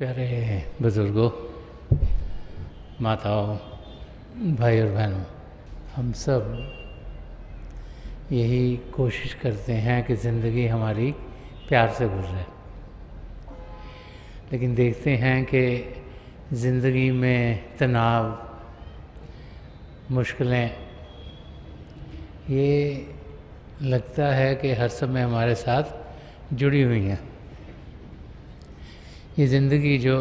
प्यारे बुज़ुर्गों, माताओं, भाई और बहनों, हम सब यही कोशिश करते हैं कि ज़िंदगी हमारी प्यार से गुजरे। लेकिन देखते हैं कि ज़िंदगी में तनाव, मुश्किलें, ये लगता है कि हर समय हमारे साथ जुड़ी हुई हैं। ये ज़िंदगी जो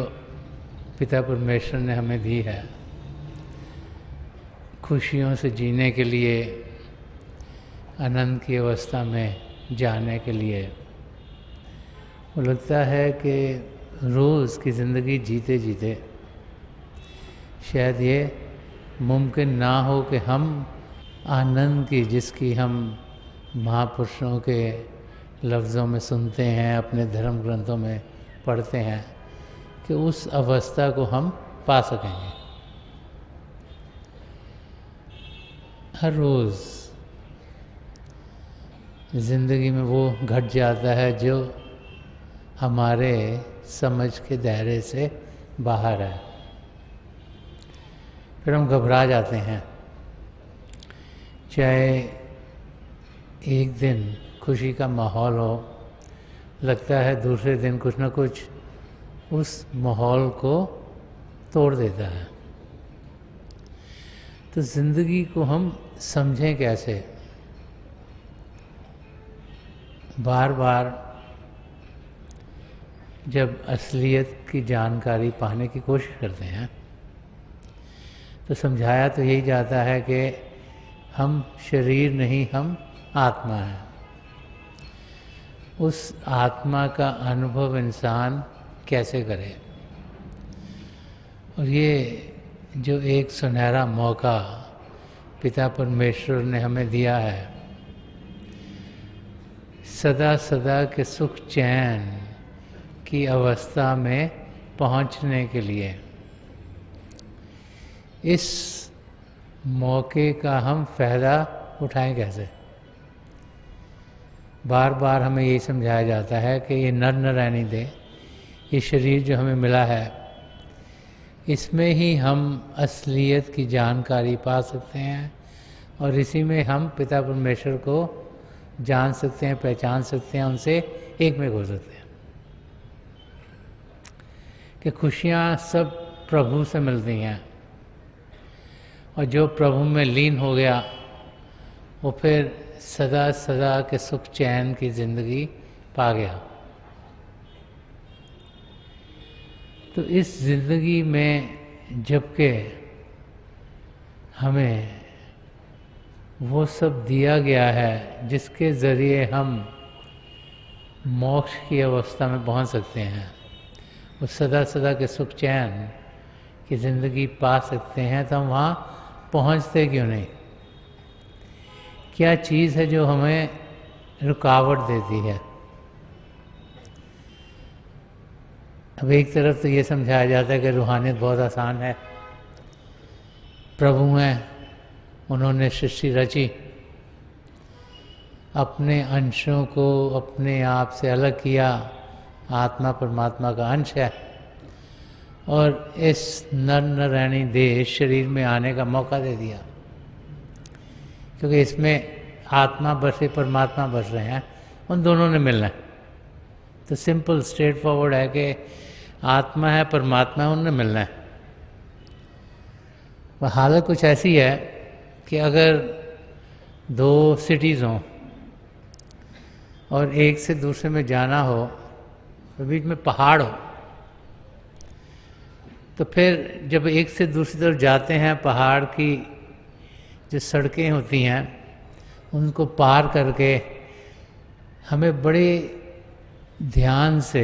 पिता परमेश्वर ने हमें दी है, खुशियों से जीने के लिए, आनंद की अवस्था में जाने के लिए, वो लगता है कि रोज़ की ज़िंदगी जीते जीते शायद ये मुमकिन ना हो कि हम आनंद की, जिसकी हम महापुरुषों के लफ्ज़ों में सुनते हैं, अपने धर्म ग्रंथों में पढ़ते हैं, कि उस अवस्था को हम पा सकेंगे। हर रोज़ ज़िंदगी में वो घट जाता है जो हमारे समझ के दायरे से बाहर है। फिर हम घबरा जाते हैं। चाहे एक दिन खुशी का माहौल हो, लगता है दूसरे दिन कुछ ना कुछ उस माहौल को तोड़ देता है। तो ज़िंदगी को हम समझें कैसे? बार बार जब असलियत की जानकारी पाने की कोशिश करते हैं तो समझाया तो यही जाता है कि हम शरीर नहीं, हम आत्मा हैं। उस आत्मा का अनुभव इंसान कैसे करे? और ये जो एक सुनहरा मौका पिता परमेश्वर ने हमें दिया है, सदा सदा के सुख चैन की अवस्था में पहुंचने के लिए, इस मौके का हम फ़ायदा उठाएं कैसे? बार बार हमें यही समझाया जाता है कि ये नर नारायणी दे, ये शरीर जो हमें मिला है, इसमें ही हम असलियत की जानकारी पा सकते हैं और इसी में हम पिता परमेश्वर को जान सकते हैं, पहचान सकते हैं, उनसे एक में हो सकते हैं। कि खुशियाँ सब प्रभु से मिलती हैं और जो प्रभु में लीन हो गया वो फिर सदा सदा के सुख चैन की ज़िंदगी पा गया। तो इस ज़िंदगी में जबकि हमें वो सब दिया गया है जिसके ज़रिए हम मोक्ष की अवस्था में पहुंच सकते हैं, वो सदा सदा के सुख चैन की ज़िंदगी पा सकते हैं, तो हम वहाँ पहुँचते क्यों नहीं? क्या चीज़ है जो हमें रुकावट देती है? अब एक तरफ तो ये समझाया जाता है कि रूहानियत बहुत आसान है, प्रभु हैं, उन्होंने सृष्टि रची, अपने अंशों को अपने आप से अलग किया, आत्मा परमात्मा का अंश है और इस नर नारायणी देह शरीर में आने का मौका दे दिया, क्योंकि इसमें आत्मा बसे परमात्मा बस रहे हैं, उन दोनों ने मिलना है। तो सिंपल स्ट्रेट फॉरवर्ड है कि आत्मा है, परमात्मा है, उनने मिलना है। वह हालत कुछ ऐसी है कि अगर दो सिटीज़ हों और एक से दूसरे में जाना हो तो बीच में पहाड़ हो, तो फिर जब एक से दूसरी तरफ जाते हैं, पहाड़ की जो सड़कें होती हैं उनको पार करके हमें बड़े ध्यान से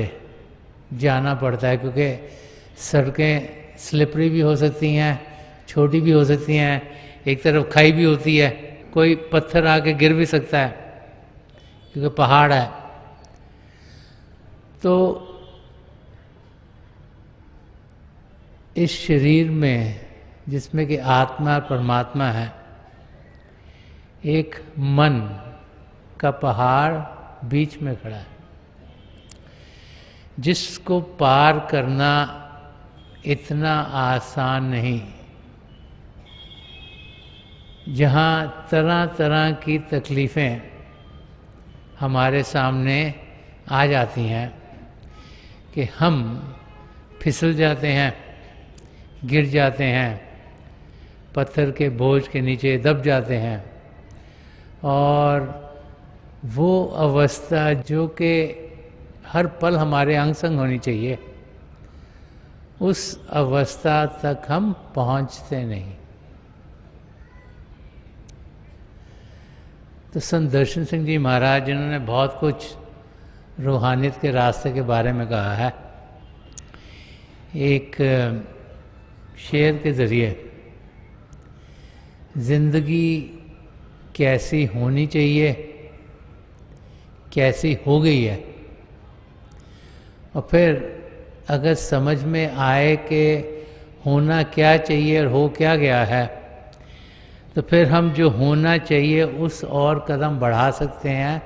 जाना पड़ता है, क्योंकि सड़कें स्लिपरी भी हो सकती हैं, छोटी भी हो सकती हैं, एक तरफ खाई भी होती है, कोई पत्थर आके गिर भी सकता है क्योंकि पहाड़ है। तो इस शरीर में जिसमें कि आत्मा परमात्मा है, एक मन का पहाड़ बीच में खड़ा है। जिसको पार करना इतना आसान नहीं, जहाँ तरह तरह की तकलीफ़ें हमारे सामने आ जाती हैं कि हम फिसल जाते हैं, गिर जाते हैं, पत्थर के बोझ के नीचे दब जाते हैं। और वो अवस्था जो कि हर पल हमारे अंग संग होनी चाहिए, उस अवस्था तक हम पहुंचते नहीं। तो संत दर्शन सिंह जी महाराज, जिन्होंने बहुत कुछ रूहानियत के रास्ते के बारे में कहा है, एक शेर के ज़रिए ज़िंदगी कैसी होनी चाहिए, कैसी हो गई है, और फिर अगर समझ में आए कि होना क्या चाहिए और हो क्या गया है, तो फिर हम जो होना चाहिए उस और कदम बढ़ा सकते हैं।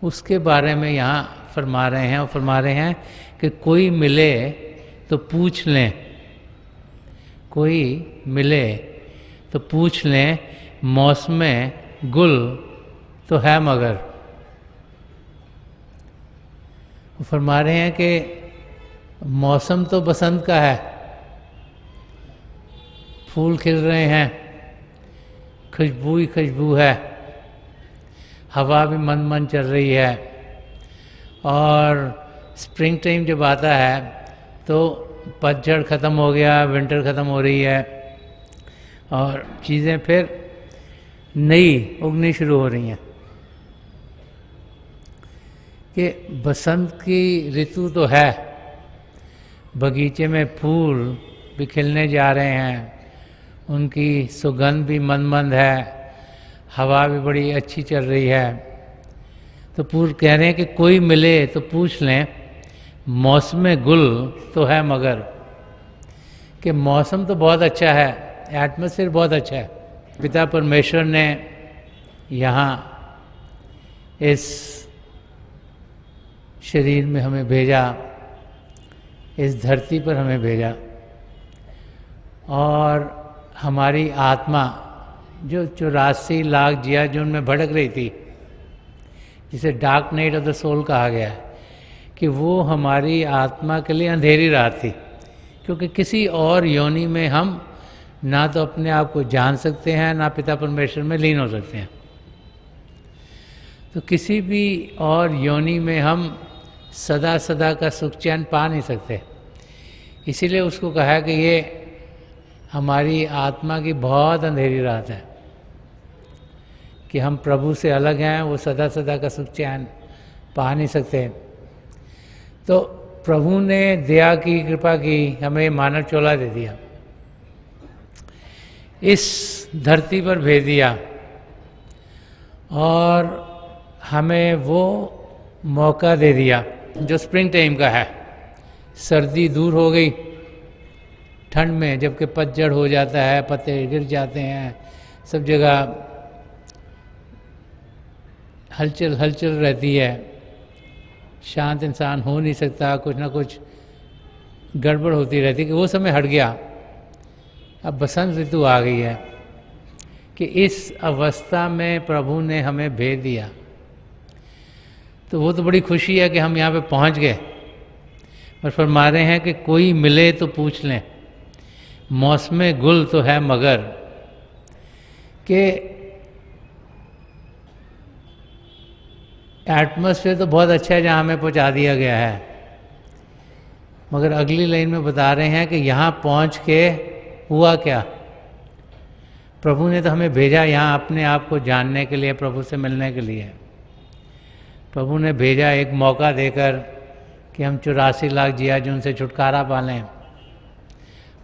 उसके बारे में यहाँ फरमा रहे हैं, और फरमा रहे हैं कि कोई मिले तो पूछ लें, कोई मिले तो पूछ लें, मौसमे गुल तो है मगर। वो फरमा रहे हैं कि मौसम तो बसंत का है, फूल खिल रहे हैं, खुशबू ही खुशबू है, हवा भी मन मन चल रही है, और स्प्रिंग टाइम जब आता है तो पतझड़ ख़त्म हो गया, विंटर ख़त्म हो रही है, और चीज़ें फिर नई उगनी शुरू हो रही हैं। कि बसंत की ऋतु तो है, बगीचे में फूल भी खिलने जा रहे हैं, उनकी सुगंध भी मनमंद है, हवा भी बड़ी अच्छी चल रही है। तो पूर्व कह रहे हैं कि कोई मिले तो पूछ लें, मौसम गुल तो है मगर। कि मौसम तो बहुत अच्छा है, एटमॉस्फेयर बहुत अच्छा है। पिता परमेश्वर ने यहाँ इस शरीर में हमें भेजा, इस धरती पर हमें भेजा, और हमारी आत्मा जो 84 लाख जिया जून में भड़क रही थी, जिसे dark night of the soul कहा गया है, कि वो हमारी आत्मा के लिए अंधेरी रात थी। क्योंकि किसी और योनि में हम ना तो अपने आप को जान सकते हैं, ना पिता परमेश्वर में लीन हो सकते हैं। तो किसी भी और योनि में हम सदा सदा का सुख चैन पा नहीं सकते। इसीलिए उसको कहा कि ये हमारी आत्मा की बहुत अंधेरी रात है, कि हम प्रभु से अलग हैं, वो सदा सदा का सुख चैन पा नहीं सकते। तो प्रभु ने दया की, कृपा की, हमें मानव चोला दे दिया, इस धरती पर भेज दिया, और हमें वो मौका दे दिया जो स्प्रिंग टाइम का है। सर्दी दूर हो गई ठंड में, जबकि पतझड़ हो जाता है, पत्ते गिर जाते हैं, सब जगह हलचल हलचल रहती है, शांत इंसान हो नहीं सकता, कुछ ना कुछ गड़बड़ होती रहती है। कि वो समय हट गया, अब बसंत ऋतु आ गई है, कि इस अवस्था में प्रभु ने हमें भेज दिया। तो वो तो बड़ी खुशी है कि हम यहाँ पे पहुँच गए। पर फरमा रहे हैं कि कोई मिले तो पूछ लें, मौसमे गुल तो है मगर। कि एटमॉस्फेयर तो बहुत अच्छा है जहाँ हमें पहुँचा दिया गया है, मगर अगली लाइन में बता रहे हैं कि यहाँ पहुँच के हुआ क्या। प्रभु ने तो हमें भेजा यहाँ अपने आप को जानने के लिए, प्रभु से मिलने के लिए। प्रभु ने भेजा एक मौका देकर कि हम 84 लाख जिया जून से छुटकारा पा लें।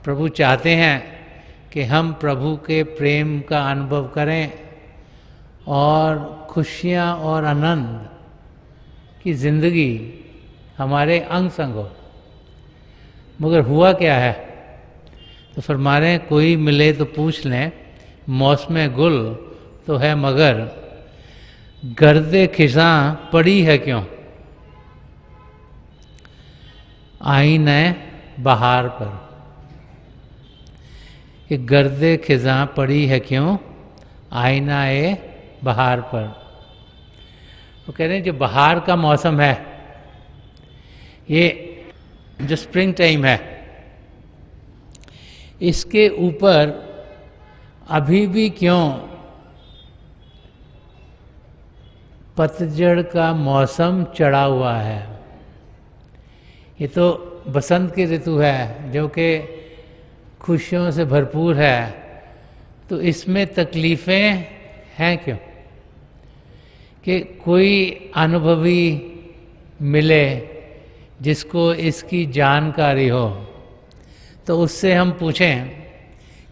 प्रभु चाहते हैं कि हम प्रभु के प्रेम का अनुभव करें और खुशियाँ और आनंद की ज़िंदगी हमारे अंग संग हो। मगर हुआ क्या है? तो फरमा रहे हैं कोई मिले तो पूछ लें, मौसम गुल तो है मगर गर्दे खिसां पड़ी है क्यों। आईना बहार पर, कि गर्दे खिज़ां पड़ी है क्यों आईना बहार पर। वो कह रहे हैं जो बहार का मौसम है, ये जो स्प्रिंग टाइम है, इसके ऊपर अभी भी क्यों पतझड़ का मौसम चढ़ा हुआ है। ये तो बसंत की ऋतु है जो कि खुशियों से भरपूर है, तो इसमें तकलीफ़ें हैं क्यों? कि कोई अनुभवी मिले जिसको इसकी जानकारी हो, तो उससे हम पूछें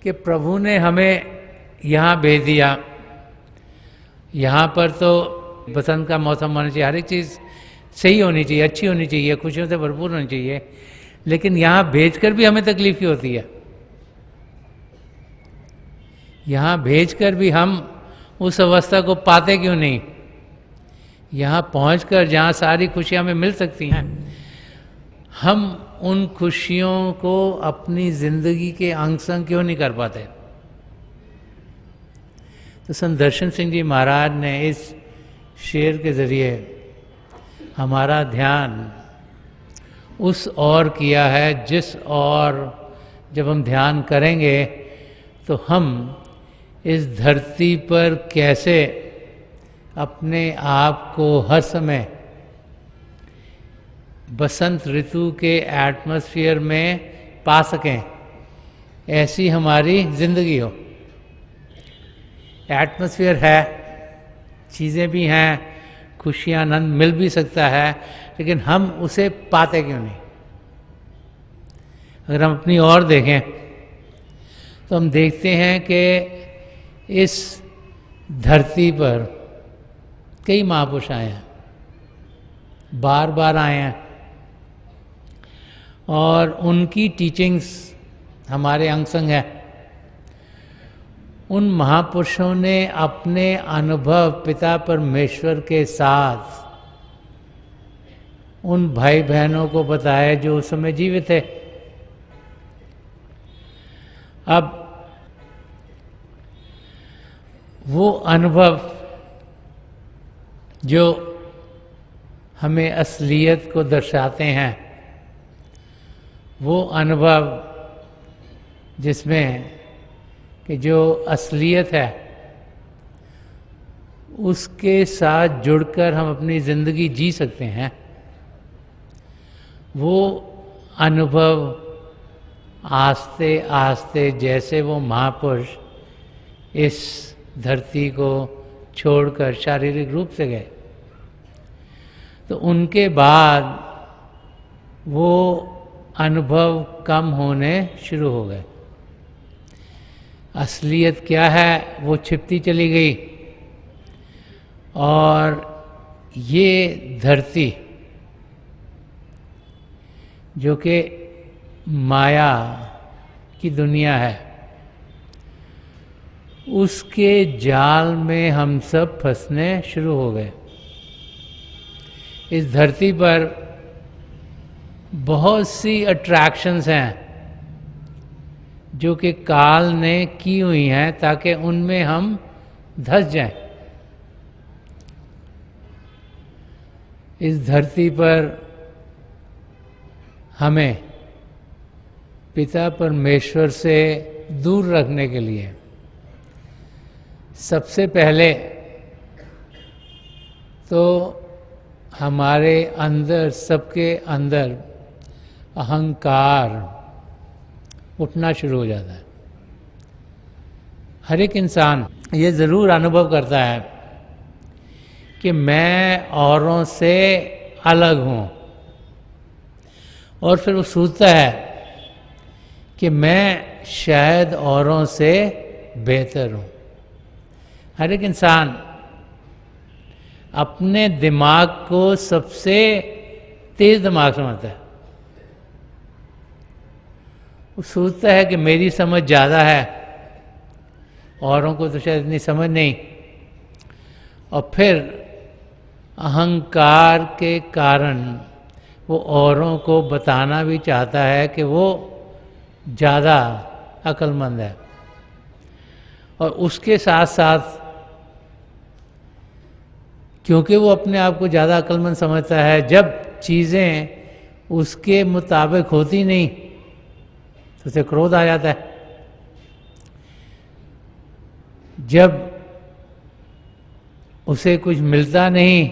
कि प्रभु ने हमें यहाँ भेज दिया, यहाँ पर तो बसंत का मौसम होना चाहिए, हर एक चीज़ सही होनी चाहिए, अच्छी होनी चाहिए, खुशियों से भरपूर होनी चाहिए, लेकिन यहाँ भेजकर भी हमें तकलीफ ही होती है। यहाँ भेजकर भी हम उस अवस्था को पाते क्यों नहीं? यहाँ पहुंचकर जहाँ सारी खुशियाँ हमें मिल सकती हैं, हम उन खुशियों को अपनी जिंदगी के अंग संग क्यों नहीं कर पाते? तो संत दर्शन सिंह जी महाराज ने इस शेर के ज़रिए हमारा ध्यान उस ओर किया है, जिस ओर जब हम ध्यान करेंगे तो हम इस धरती पर कैसे अपने आप को हर समय बसंत ऋतु के एटमॉस्फेयर में पा सकें, ऐसी हमारी ज़िंदगी हो। एटमॉस्फेयर है, चीज़ें भी हैं, खुशियाँ आनंद मिल भी सकता है, लेकिन हम उसे पाते क्यों नहीं? अगर हम अपनी ओर देखें तो हम देखते हैं कि इस धरती पर कई महापुरुष आए हैं, बार बार आए हैं, और उनकी टीचिंग्स हमारे अंग संग है। उन महापुरुषों ने अपने अनुभव पिता परमेश्वर के साथ उन भाई बहनों को बताया जो उस समय जीवित थे। अब वो अनुभव जो हमें असलियत को दर्शाते हैं, वो अनुभव जिसमें कि जो असलियत है उसके साथ जुड़कर हम अपनी ज़िंदगी जी सकते हैं, वो अनुभव आस्ते आस्ते जैसे वो महापुरुष इस धरती को छोड़कर शारीरिक रूप से गए, तो उनके बाद वो अनुभव कम होने शुरू हो गए। असलियत क्या है वो छिपती चली गई, और ये धरती जो कि माया की दुनिया है, उसके जाल में हम सब फंसने शुरू हो गए। इस धरती पर बहुत सी अट्रैक्शंस हैं जो कि काल ने की हुई हैं ताकि उनमें हम धंस जाएं। इस धरती पर हमें पिता परमेश्वर से दूर रखने के लिए सबसे पहले तो हमारे अंदर, सबके अंदर अहंकार उठना शुरू हो जाता है। हर एक इंसान ये ज़रूर अनुभव करता है कि मैं औरों से अलग हूँ, और फिर वो सोचता है कि मैं शायद औरों से बेहतर हूँ। हर एक इंसान अपने दिमाग को सबसे तेज दिमाग समझता है। वो सोचता है कि मेरी समझ ज़्यादा है, औरों को तो शायद इतनी समझ नहीं, और फिर अहंकार के कारण वो औरों को बताना भी चाहता है कि वो ज़्यादा अक्लमंद है, और उसके साथ साथ क्योंकि वो अपने आप को ज़्यादा अक्लमंद समझता है, जब चीज़ें उसके मुताबिक होती नहीं तो उसे क्रोध आ जाता है। जब उसे कुछ मिलता नहीं,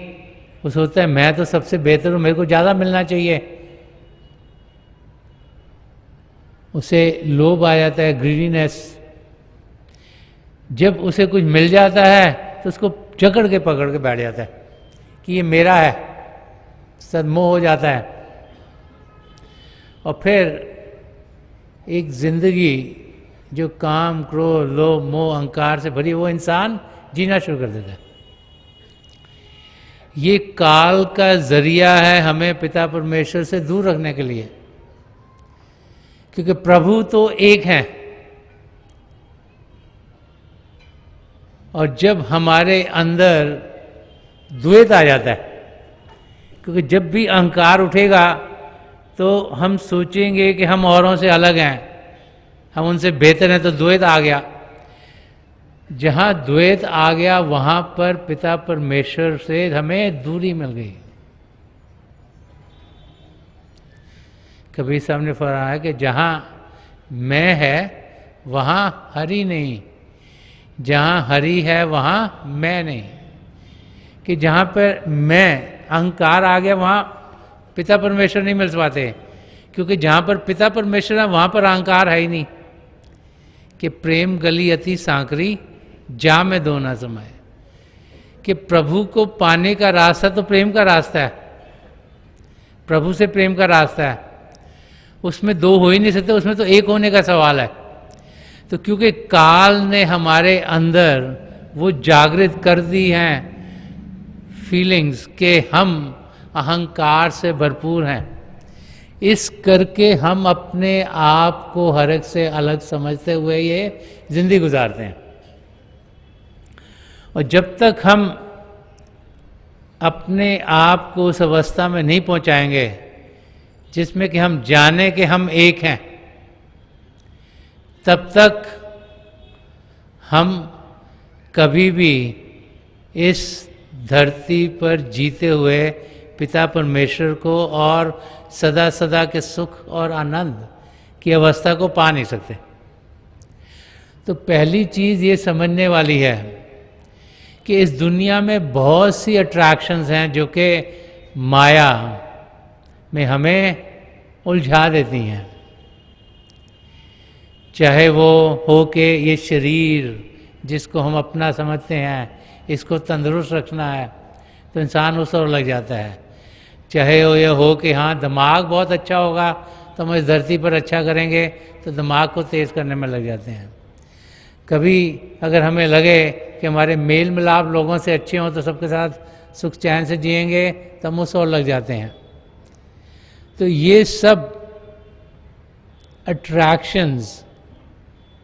वो सोचता है मैं तो सबसे बेहतर हूँ, मेरे को ज़्यादा मिलना चाहिए, उसे लोभ आ जाता है, ग्रीडीनेस। जब उसे कुछ मिल जाता है तो उसको जकड़ के पकड़ के बैठ जाता है कि ये मेरा है, सदमोह हो जाता है। और फिर एक जिंदगी जो काम, क्रोध, लोभ, मोह, अहंकार से भरी, वो इंसान जीना शुरू कर देता है। ये काल का जरिया है हमें पिता परमेश्वर से दूर रखने के लिए, क्योंकि प्रभु तो एक हैं। और जब हमारे अंदर द्वैत आ जाता है, क्योंकि जब भी अहंकार उठेगा तो हम सोचेंगे कि हम औरों से अलग हैं, हम उनसे बेहतर हैं, तो द्वैत आ गया। जहाँ द्वैत आ गया वहाँ पर पिता परमेश्वर से हमें दूरी मिल गई। कबीर साहब ने फरमाया है कि जहाँ मैं है वहाँ हरि नहीं, जहाँ हरि है वहाँ मैं नहीं। कि जहाँ पर मैं अहंकार आ गया वहाँ पिता परमेश्वर नहीं मिल पाते, क्योंकि जहाँ पर पिता परमेश्वर है वहाँ पर अहंकार है ही नहीं। कि प्रेम गली अति सांकरी जा में दो ना समाए, कि प्रभु को पाने का रास्ता तो प्रेम का रास्ता है, प्रभु से प्रेम का रास्ता है, उसमें दो हो ही नहीं सकते, उसमें तो एक होने का सवाल है। तो क्योंकि काल ने हमारे अंदर वो जागृत कर दी हैं फीलिंग्स के हम अहंकार से भरपूर हैं, इस करके हम अपने आप को हर एक से अलग समझते हुए ये जिंदगी गुजारते हैं। और जब तक हम अपने आप को उस अवस्था में नहीं पहुंचाएंगे जिसमें कि हम जाने कि हम एक हैं, तब तक हम कभी भी इस धरती पर जीते हुए पिता परमेश्वर को और सदा सदा के सुख और आनंद की अवस्था को पा नहीं सकते। तो पहली चीज़ ये समझने वाली है कि इस दुनिया में बहुत सी अट्रैक्शंस हैं जो कि माया में हमें उलझा देती हैं। चाहे वो हो कि ये शरीर जिसको हम अपना समझते हैं, इसको तंदुरुस्त रखना है, तो इंसान उस ओर लग जाता है। चाहे वो ये हो कि हाँ दिमाग बहुत अच्छा होगा तो हम इस धरती पर अच्छा करेंगे, तो दिमाग को तेज़ करने में लग जाते हैं। कभी अगर हमें लगे कि हमारे मेल मिलाप लोगों से अच्छे हों तो सबके साथ सुख चैन से जिएंगे, तो हम उस ओर लग जाते हैं। तो ये सब अट्रैक्शंस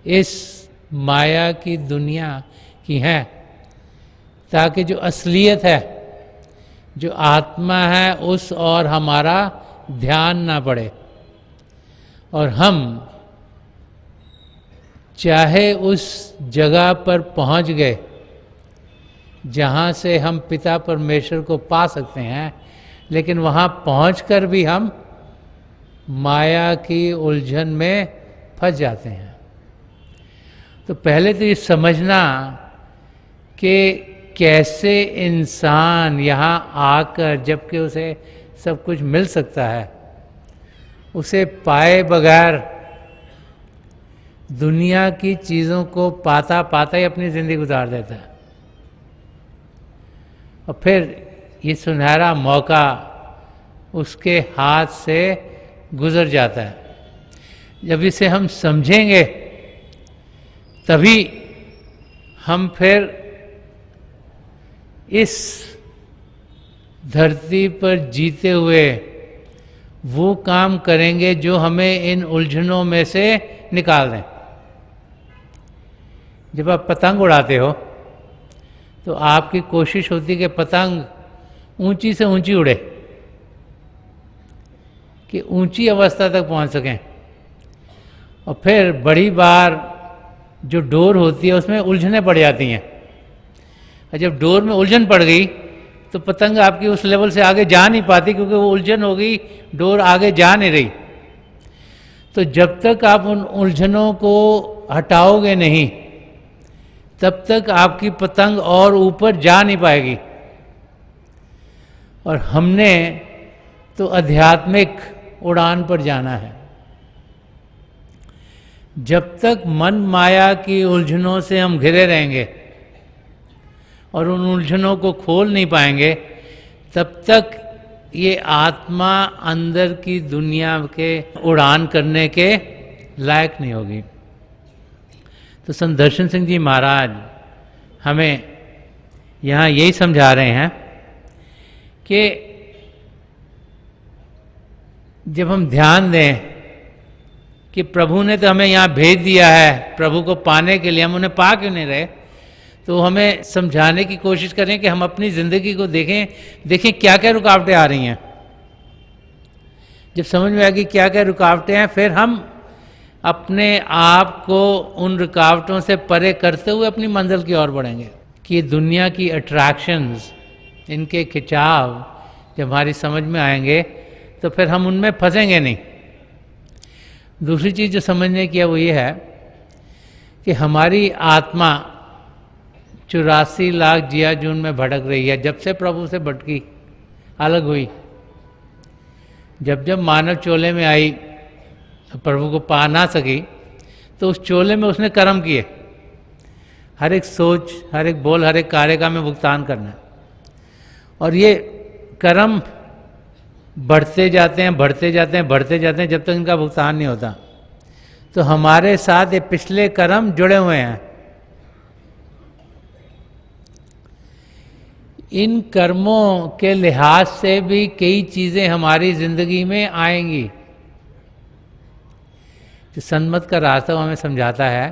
इस माया की दुनिया की हैं, ताकि जो असलियत है, जो आत्मा है, उस और हमारा ध्यान ना पड़े और हम चाहे उस जगह पर पहुंच गए जहां से हम पिता परमेश्वर को पा सकते हैं, लेकिन वहां पहुंचकर भी हम माया की उलझन में फंस जाते हैं। तो पहले तो ये समझना कि कैसे इंसान यहाँ आकर, जबकि उसे सब कुछ मिल सकता है, उसे पाए बगैर दुनिया की चीज़ों को पाता पाता ही अपनी ज़िंदगी गुजार देता है। और फिर ये सुनहरा मौका उसके हाथ से गुजर जाता है। जब इसे हम समझेंगे तभी हम फिर इस धरती पर जीते हुए वो काम करेंगे जो हमें इन उलझनों में से निकाल दें। जब आप पतंग उड़ाते हो तो आपकी कोशिश होती है कि पतंग ऊंची से ऊंची उड़े, कि ऊंची अवस्था तक पहुंच सकें। और फिर बड़ी बार जो डोर होती है उसमें उलझने पड़ जाती हैं, और जब डोर में उलझन पड़ गई तो पतंग आपकी उस लेवल से आगे जा नहीं पाती, क्योंकि वो उलझन हो गई, डोर आगे जा नहीं रही। तो जब तक आप उन उलझनों को हटाओगे नहीं, तब तक आपकी पतंग और ऊपर जा नहीं पाएगी। और हमने तो आध्यात्मिक उड़ान पर जाना है। जब तक मन माया की उलझनों से हम घिरे रहेंगे और उन उलझनों को खोल नहीं पाएंगे, तब तक ये आत्मा अंदर की दुनिया के उड़ान करने के लायक नहीं होगी। तो संत दर्शन सिंह जी महाराज हमें यहाँ यही समझा रहे हैं कि जब हम ध्यान दें कि प्रभु ने तो हमें यहाँ भेज दिया है प्रभु को पाने के लिए, हम उन्हें पा क्यों नहीं रहे, तो हमें समझाने की कोशिश करें कि हम अपनी ज़िंदगी को देखें क्या क्या रुकावटें आ रही हैं। जब समझ में आएगी क्या क्या रुकावटें हैं, फिर हम अपने आप को उन रुकावटों से परे करते हुए अपनी मंजिल की ओर बढ़ेंगे। कि दुनिया की अट्रैक्शंस, इनके खिंचाव जब हमारी समझ में आएंगे तो फिर हम उनमें फंसेंगे नहीं। दूसरी चीज़ जो समझने की है वो ये है कि हमारी आत्मा 84 लाख जिया जून में भटक रही है। जब से प्रभु से भटकी, अलग हुई, जब जब मानव चोले में आई, प्रभु को पा ना सकी, तो उस चोले में उसने कर्म किए। हर एक सोच, हर एक बोल, हर एक कार्य का हमें भुगतान करना है। और ये कर्म बढ़ते जाते हैं, बढ़ते जाते हैं, बढ़ते जाते हैं, जब तक इनका भुगतान नहीं होता। तो हमारे साथ ये पिछले कर्म जुड़े हुए हैं। इन कर्मों के लिहाज से भी कई चीज़ें हमारी ज़िंदगी में आएंगी। जो सन्मत का रास्ता हमें समझाता है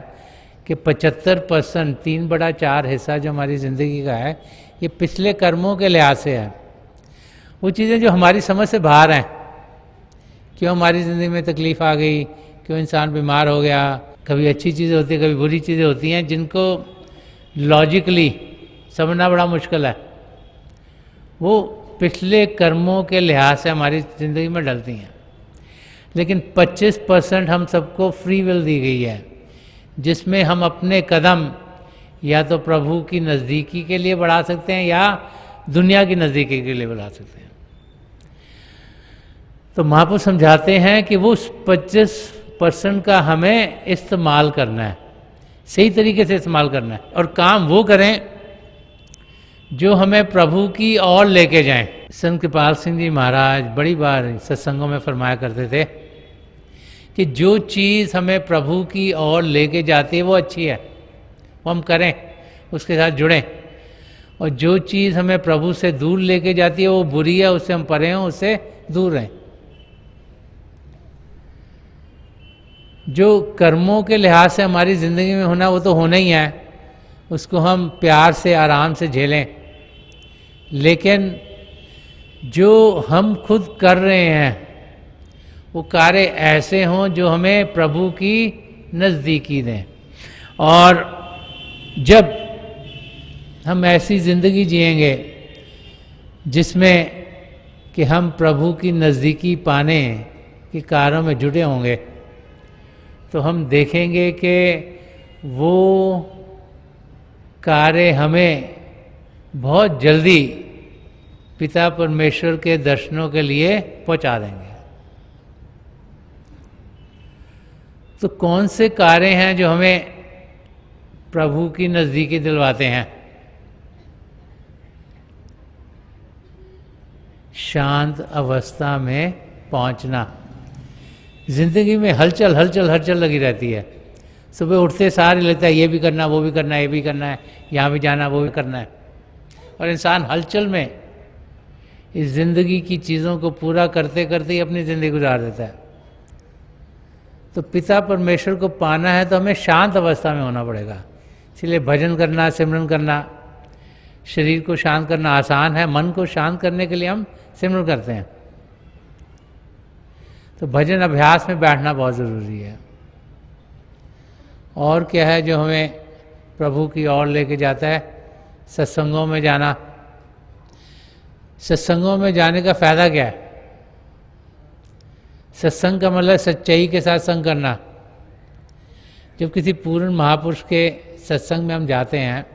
कि 75%, 3/4 हिस्सा जो हमारी ज़िंदगी का है, ये पिछले कर्मों के लिहाज से है। वो चीज़ें जो हमारी समझ से बाहर हैं, क्यों हमारी ज़िंदगी में तकलीफ़ आ गई, क्यों इंसान बीमार हो गया, कभी अच्छी चीज़ें होती हैं, कभी बुरी चीज़ें होती हैं, जिनको लॉजिकली समझना बड़ा मुश्किल है। वो पिछले कर्मों के लिहाज से हमारी ज़िंदगी में डलती हैं। लेकिन 25% हम सबको फ्री विल दी गई है, जिसमें हम अपने कदम या तो प्रभु की नज़दीकी के लिए बढ़ा सकते हैं या दुनिया की नज़दीकी के लिए बढ़ा सकते हैं। तो महापुरुष समझाते हैं कि वो 25% का हमें इस्तेमाल करना है, सही तरीके से इस्तेमाल करना है, और काम वो करें जो हमें प्रभु की ओर लेके जाएं। संत कृपाल सिंह जी महाराज बड़ी बार सत्संगों में फरमाया करते थे कि जो चीज़ हमें प्रभु की ओर लेके जाती है वो अच्छी है, वो हम करें, उसके साथ जुड़ें। और जो चीज़ हमें प्रभु से दूर लेके जाती है वो बुरी है, उससे हम परे हों, उससे दूर रहें। जो कर्मों के लिहाज से हमारी ज़िंदगी में होना वो तो होना ही है, उसको हम प्यार से आराम से झेलें। लेकिन जो हम खुद कर रहे हैं वो कार्य ऐसे हों जो हमें प्रभु की नज़दीकी दें। और जब हम ऐसी ज़िंदगी जिएंगे जिसमें कि हम प्रभु की नज़दीकी पाने के कार्यों में जुड़े होंगे, तो हम देखेंगे कि वो कार्य हमें बहुत जल्दी पिता परमेश्वर के दर्शनों के लिए पहुंचा देंगे। तो कौन से कार्य हैं जो हमें प्रभु की नज़दीकी दिलवाते हैं? शांत अवस्था में पहुंचना। जिंदगी में हलचल हलचल हलचल लगी रहती है। सुबह उठते सार लगता है ये भी करना, वो भी करना है, ये भी करना है, यहाँ भी जाना, वो भी करना है। और इंसान हलचल में इस ज़िंदगी की चीज़ों को पूरा करते करते ही अपनी ज़िंदगी गुजार देता है। तो पिता परमेश्वर को पाना है तो हमें शांत अवस्था में होना पड़ेगा। इसलिए भजन करना, सिमरन करना, शरीर को शांत करना आसान है, मन को शांत करने के लिए हम सिमरन करते हैं। तो भजन अभ्यास में बैठना बहुत ज़रूरी है। और क्या है जो हमें प्रभु की ओर लेके जाता है? सत्संगों में जाना। सत्संगों में जाने का फ़ायदा क्या है? सत्संग का मतलब सच्चाई के साथ संग करना। जब किसी पूर्ण महापुरुष के सत्संग में हम जाते हैं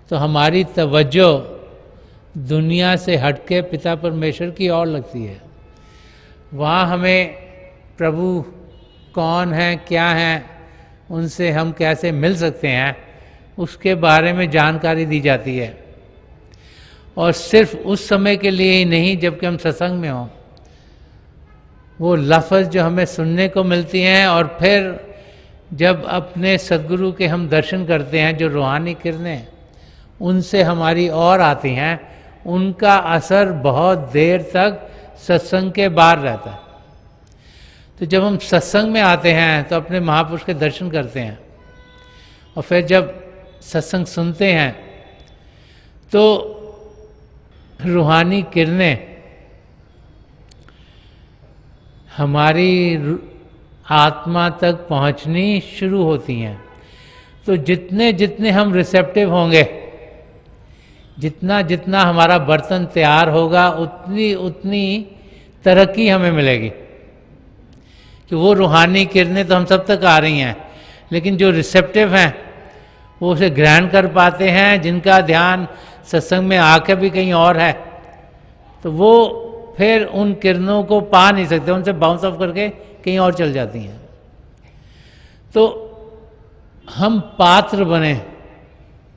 तो हमारी तवज्जो दुनिया से हटके पिता परमेश्वर की ओर लगती है। वहाँ हमें प्रभु कौन हैं, क्या हैं, उनसे हम कैसे मिल सकते हैं, उसके बारे में जानकारी दी जाती है। और सिर्फ उस समय के लिए ही नहीं जबकि हम सत्संग में हों, वो लफ्ज़ जो हमें सुनने को मिलती हैं और फिर जब अपने सद्गुरु के हम दर्शन करते हैं, जो रूहानी किरणें उनसे हमारी ओर आती हैं, उनका असर बहुत देर तक सत्संग के बाहर रहता है। तो जब हम सत्संग में आते हैं तो अपने महापुरुष के दर्शन करते हैं और फिर जब सत्संग सुनते हैं तो रूहानी किरणें हमारी आत्मा तक पहुंचनी शुरू होती हैं। तो जितने जितने हम रिसेप्टिव होंगे, जितना जितना हमारा बर्तन तैयार होगा, उतनी उतनी तरक्की हमें मिलेगी। कि वो रूहानी किरणें तो हम सब तक आ रही हैं, लेकिन जो रिसेप्टिव हैं वो उसे ग्रहण कर पाते हैं, जिनका ध्यान सत्संग में आकर भी कहीं और है, तो वो फिर उन किरणों को पा नहीं सकते, उनसे बाउंस ऑफ करके कहीं और चल जाती हैं। तो हम पात्र बने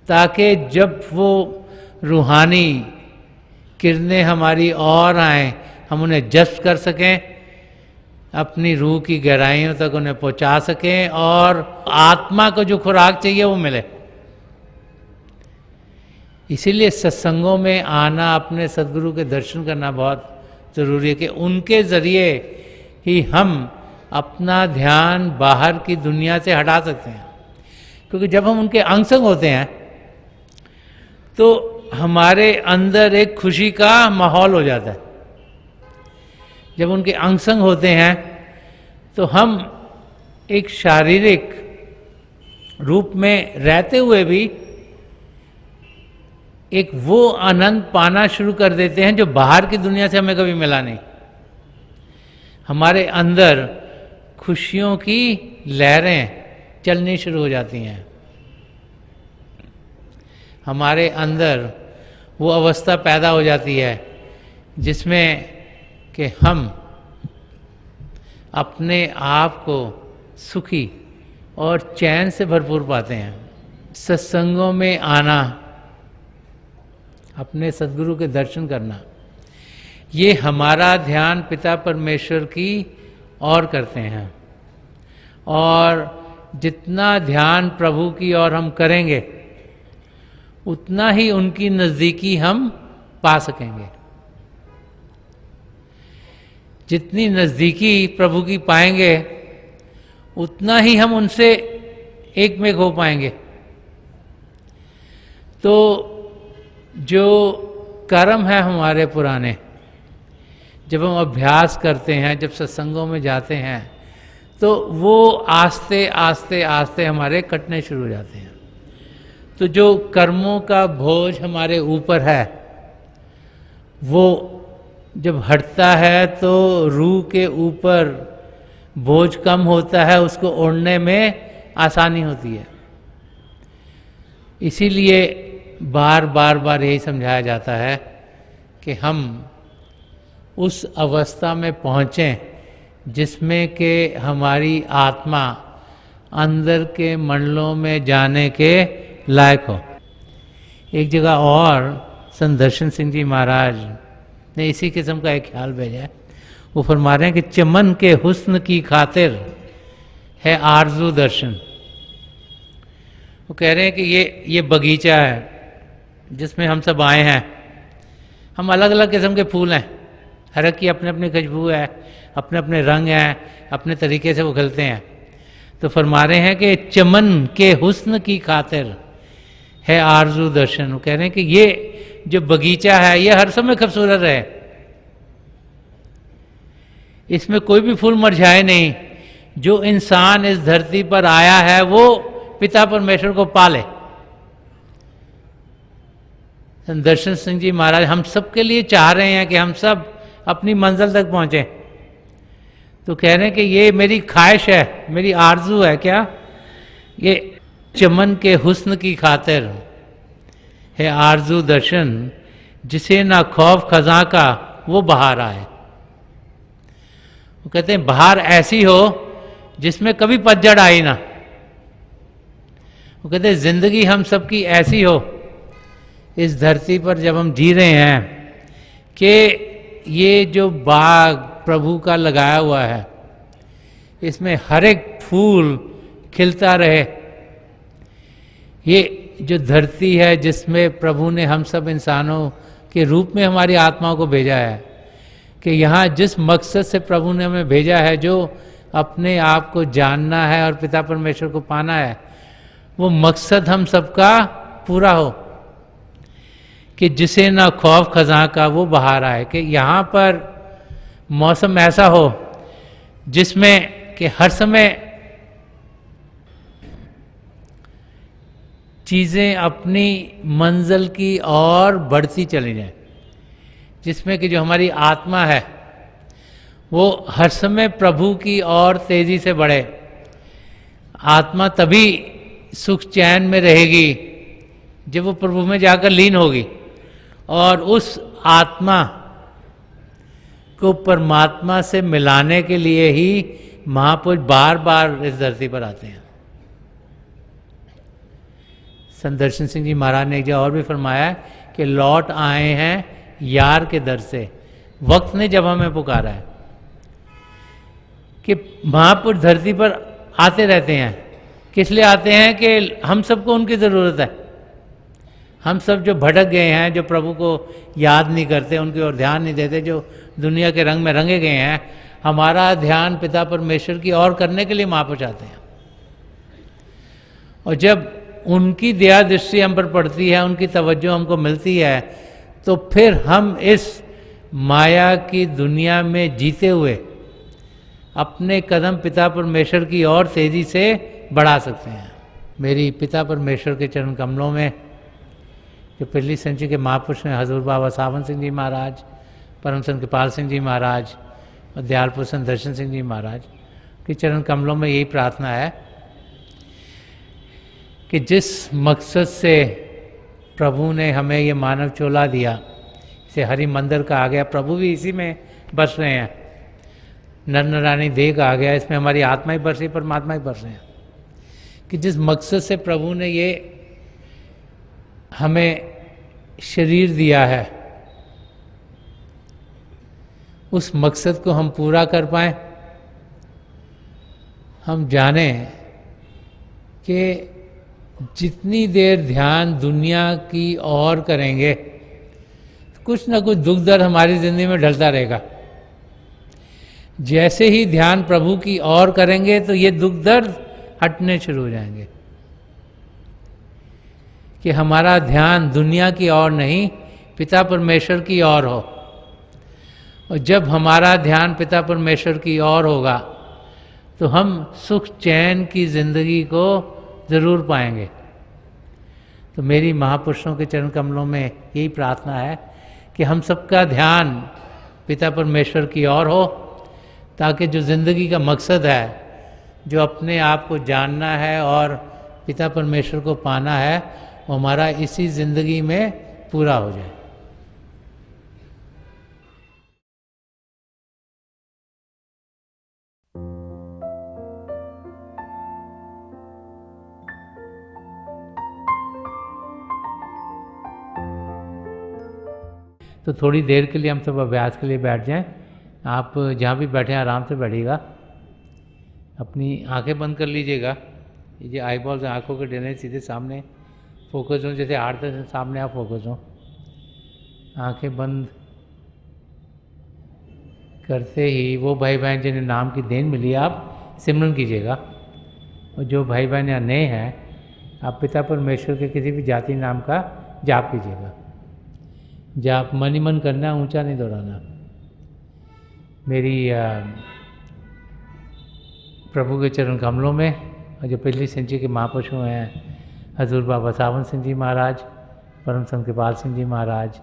ताकि जब वो रूहानी किरणें हमारी और आएँ, हम उन्हें जब्त कर सकें, अपनी रूह की गहराइयों तक उन्हें पहुंचा सकें और आत्मा को जो खुराक चाहिए वो मिले। इसीलिए सत्संगों में आना, अपने सद्गुरु के दर्शन करना बहुत ज़रूरी है कि उनके ज़रिए ही हम अपना ध्यान बाहर की दुनिया से हटा सकते हैं। क्योंकि जब हम उनके अंग संग होते हैं तो हमारे अंदर एक खुशी का माहौल हो जाता है। जब उनके अंग संग होते हैं तो हम एक शारीरिक रूप में रहते हुए भी एक वो आनंद पाना शुरू कर देते हैं जो बाहर की दुनिया से हमें कभी मिला नहीं। हमारे अंदर खुशियों की लहरें चलनी शुरू हो जाती हैं। हमारे अंदर वो अवस्था पैदा हो जाती है जिसमें कि हम अपने आप को सुखी और चैन से भरपूर पाते हैं। सत्संगों में आना, अपने सद्गुरु के दर्शन करना, ये हमारा ध्यान पिता परमेश्वर की ओर करते हैं। और जितना ध्यान प्रभु की ओर हम करेंगे उतना ही उनकी नज़दीकी हम पा सकेंगे। जितनी नज़दीकी प्रभु की पाएंगे उतना ही हम उनसे एक में हो पाएंगे। तो जो कर्म है हमारे पुराने, जब हम अभ्यास करते हैं, जब सत्संगों में जाते हैं, तो वो आस्ते आस्ते आस्ते हमारे कटने शुरू हो जाते हैं। तो जो कर्मों का बोझ हमारे ऊपर है वो जब हटता है तो रूह के ऊपर बोझ कम होता है, उसको ओढ़ने में आसानी होती है। इसीलिए बार बार बार यही समझाया जाता है कि हम उस अवस्था में पहुँचें जिसमें कि हमारी आत्मा अंदर के मंडलों में जाने के लायक हो। एक जगह और संत दर्शन सिंह जी महाराज ने इसी किस्म का एक ख्याल भेजा है। वो फरमा रहे हैं कि चमन के हुस्न की खातिर है आरजू दर्शन। वो कह रहे हैं कि ये बगीचा है जिसमें हम सब आए हैं। हम अलग अलग किस्म के फूल हैं, हर एक की अपनी अपनी खुशबू है, अपने अपने रंग हैं, अपने तरीके से वो खिलते हैं। तो फरमा रहे हैं कि चमन के हुस्न की खातिर है आरजू दर्शन। वो कह रहे हैं कि ये जो बगीचा है ये हर समय खूबसूरत है। इसमें कोई भी फूल मुरझाए नहीं। जो इंसान इस धरती पर आया है वो पिता परमेश्वर को पाले। दर्शन सिंह जी महाराज हम सब के लिए चाह रहे हैं कि हम सब अपनी मंजिल तक पहुंचे। तो कह रहे हैं कि ये मेरी ख्वाहिश है, मेरी आरजू है। क्या? ये चमन के हुस्न की खातिर है आरजू दर्शन, जिसे ना खौफ खजा का वो बहार आए। वो कहते हैं बहार ऐसी हो जिसमें कभी पतझड़ आई ना। वो कहते हैं जिंदगी हम सबकी ऐसी हो इस धरती पर जब हम जी रहे हैं कि ये जो बाग प्रभु का लगाया हुआ है इसमें हर एक फूल खिलता रहे। ये जो धरती है जिसमें प्रभु ने हम सब इंसानों के रूप में हमारी आत्माओं को भेजा है, कि यहाँ जिस मकसद से प्रभु ने हमें भेजा है, जो अपने आप को जानना है और पिता परमेश्वर को पाना है, वो मकसद हम सबका पूरा हो। कि जिसे ना खौफ खजा का वो बहार आए। कि यहाँ पर मौसम ऐसा हो जिसमें कि हर समय चीज़ें अपनी मंजिल की ओर बढ़ती चली जाएं, जिसमें कि जो हमारी आत्मा है वो हर समय प्रभु की ओर तेजी से बढ़े। आत्मा तभी सुख चैन में रहेगी जब वो प्रभु में जाकर लीन होगी, और उस आत्मा को परमात्मा से मिलाने के लिए ही महापुरुष बार बार इस धरती पर आते हैं। संत दर्शन सिंह जी महाराज ने एक जगह और भी फरमाया है कि लौट आए हैं यार के दर से, वक्त ने जब हमें पुकारा है। कि महापुरुष धरती पर आते रहते हैं। किस लिए आते हैं? कि हम सबको उनकी ज़रूरत है। हम सब जो भटक गए हैं, जो प्रभु को याद नहीं करते, उनकी ओर ध्यान नहीं देते, जो दुनिया के रंग में रंगे गए हैं, हमारा ध्यान पिता परमेश्वर की ओर करने के लिए महापुरुष आते हैं। और जब उनकी दया दृष्टि हम पर पड़ती है, उनकी तवज्जो हमको मिलती है, तो फिर हम इस माया की दुनिया में जीते हुए अपने कदम पिता परमेश्वर की ओर तेजी से बढ़ा सकते हैं। मेरी पिता परमेश्वर के चरण कमलों में जो पिछली संचि के महापुरुष हैं हजूर बाबा सावन सिंह जी महाराज, परम संत कृपाल सिंह जी महाराज और दयालपुर संत दर्शन सिंह जी महाराज के चरण कमलों में यही प्रार्थना है कि जिस मकसद से प्रभु ने हमें ये मानव चोला दिया, इसे हरि मंदिर का आ गया, प्रभु भी इसी में बस रहे हैं, नर नारायणी देह का आ गया, इसमें हमारी आत्मा ही बस रही, परमात्मा ही बस रहे हैं। कि जिस मकसद से प्रभु ने ये हमें शरीर दिया है, उस मकसद को हम पूरा कर पाएं। हम जानें कि जितनी देर ध्यान दुनिया की ओर करेंगे, कुछ ना कुछ दुख दर्द हमारी जिंदगी में ढलता रहेगा। जैसे ही ध्यान प्रभु की ओर करेंगे तो ये दुख दर्द हटने शुरू हो जाएंगे। कि हमारा ध्यान दुनिया की ओर नहीं, पिता परमेश्वर की ओर हो। और जब हमारा ध्यान पिता परमेश्वर की ओर होगा तो हम सुख चैन की जिंदगी को जरूर पाएंगे। तो मेरी महापुरुषों के चरण कमलों में यही प्रार्थना है कि हम सबका ध्यान पिता परमेश्वर की ओर हो, ताकि जो जिंदगी का मकसद है, जो अपने आप को जानना है और पिता परमेश्वर को पाना है, वो हमारा इसी जिंदगी में पूरा हो जाए। तो थोड़ी देर के लिए हम सब अभ्यास के लिए बैठ जाएं। आप जहाँ भी बैठे हैं आराम से बैठिएगा, अपनी आंखें बंद कर लीजिएगा। ये आई बॉल्स आँखों के डरने सीधे सामने फोकस हो, जैसे आठ दस सामने आप फोकस हो। आंखें बंद करते ही वो भाई बहन जिन्हें नाम की देन मिली, आप सिमरन कीजिएगा। और जो भाई बहन यहाँ नए हैं, आप पिता परमेश्वर के किसी भी जाति नाम का जाप कीजिएगा। जाप मन ही मन करना, ऊंचा नहीं दोहराना। मेरी प्रभु के चरण कमलों में, और जो पिछली संचि के महापुरुष हैं हजूर बाबा सावन सिंह जी महाराज, परम संत कृपाल सिंह जी महाराज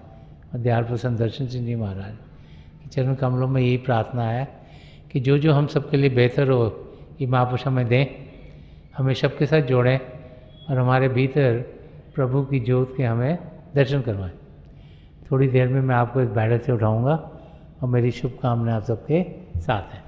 और दयाल प्रसन्न दर्शन सिंह जी महाराज के चरण कमलों में यही प्रार्थना है कि जो जो हम सबके लिए बेहतर हो ये महापुरुष हमें दें, हमें सबके साथ जोड़ें और हमारे भीतर प्रभु की ज्योत के हमें दर्शन करवाएं। थोड़ी देर में मैं आपको इस बैठक से उठाऊंगा और मेरी शुभकामनाएं आप सबके साथ हैं।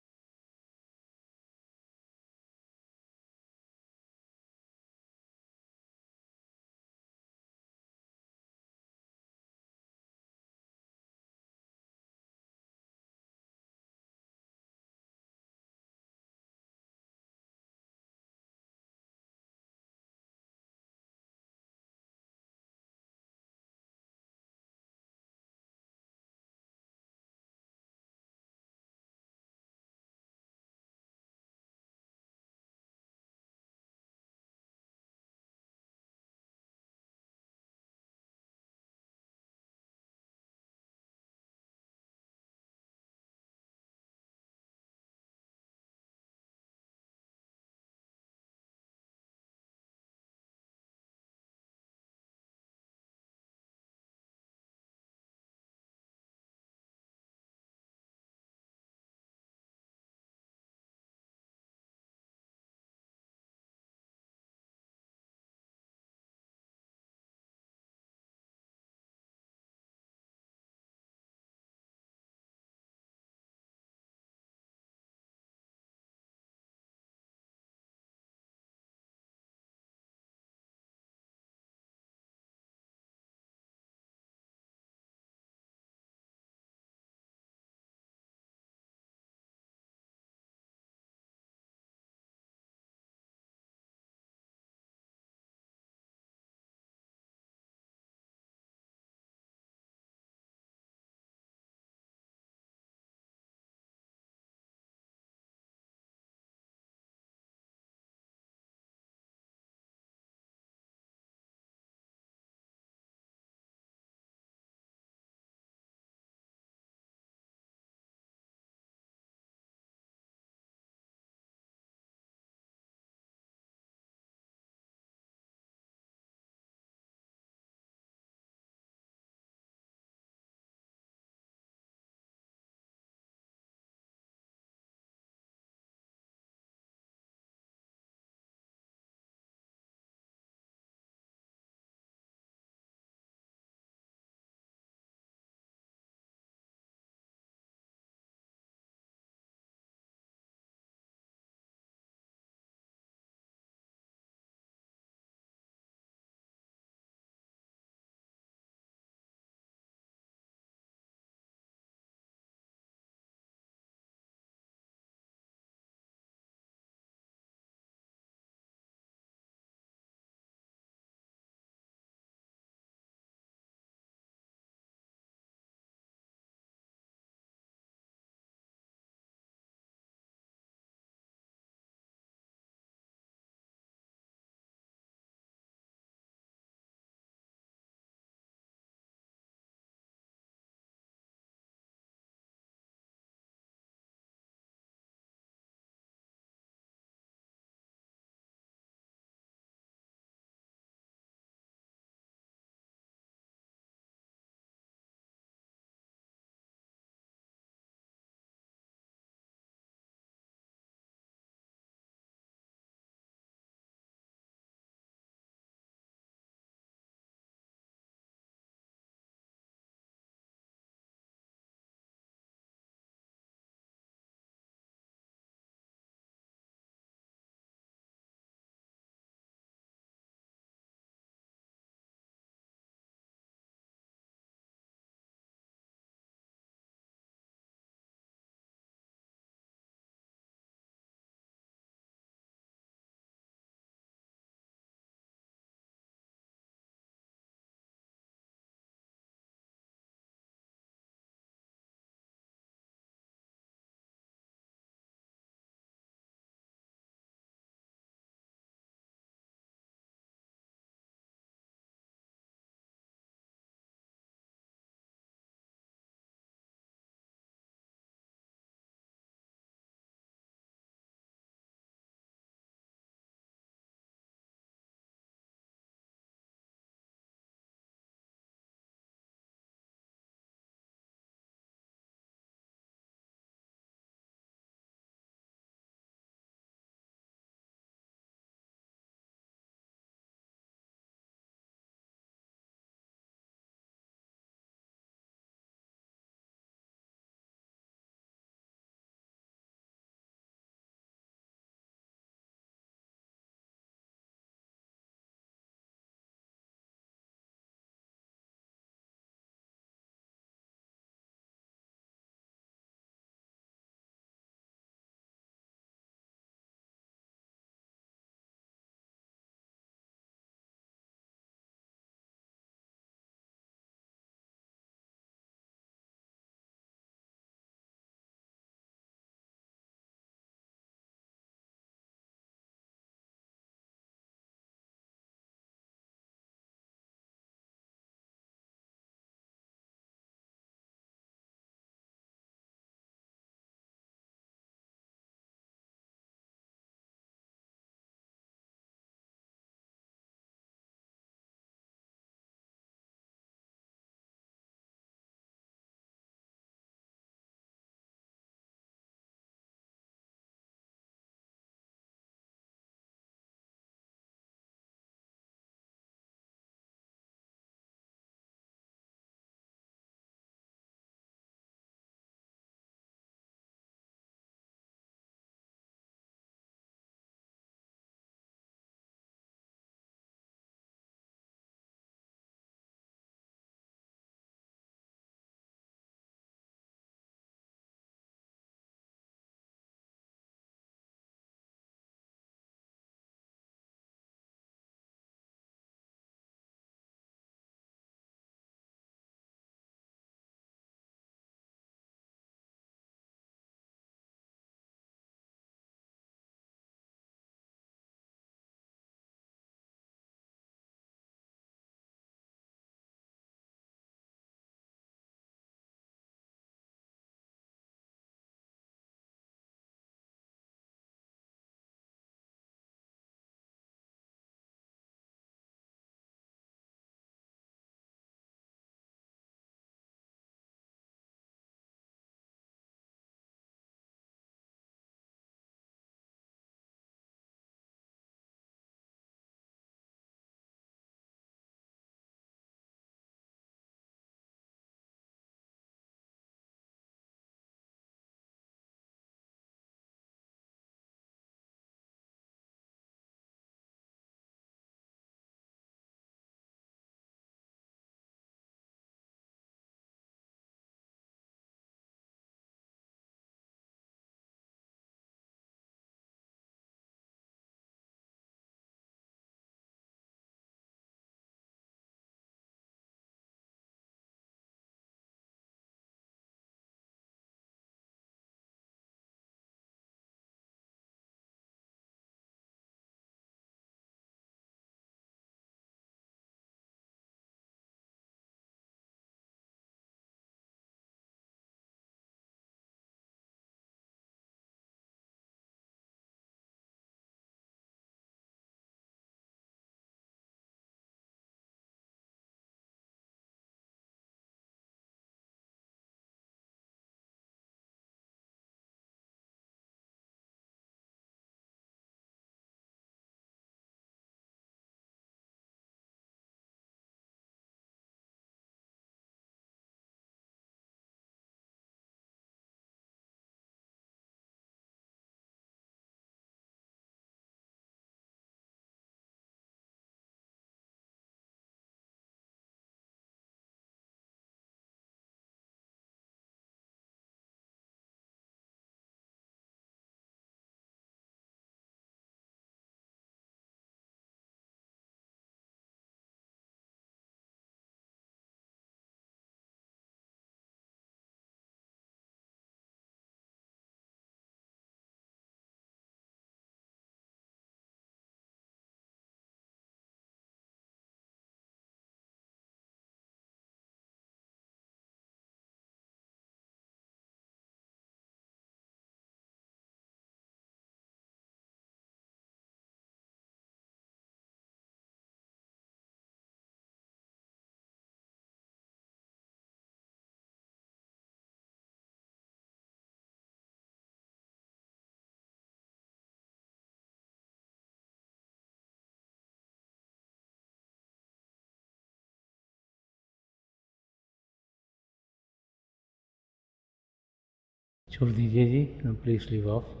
छोड़ दीजिए जी, प्लीज़ लीव ऑफ।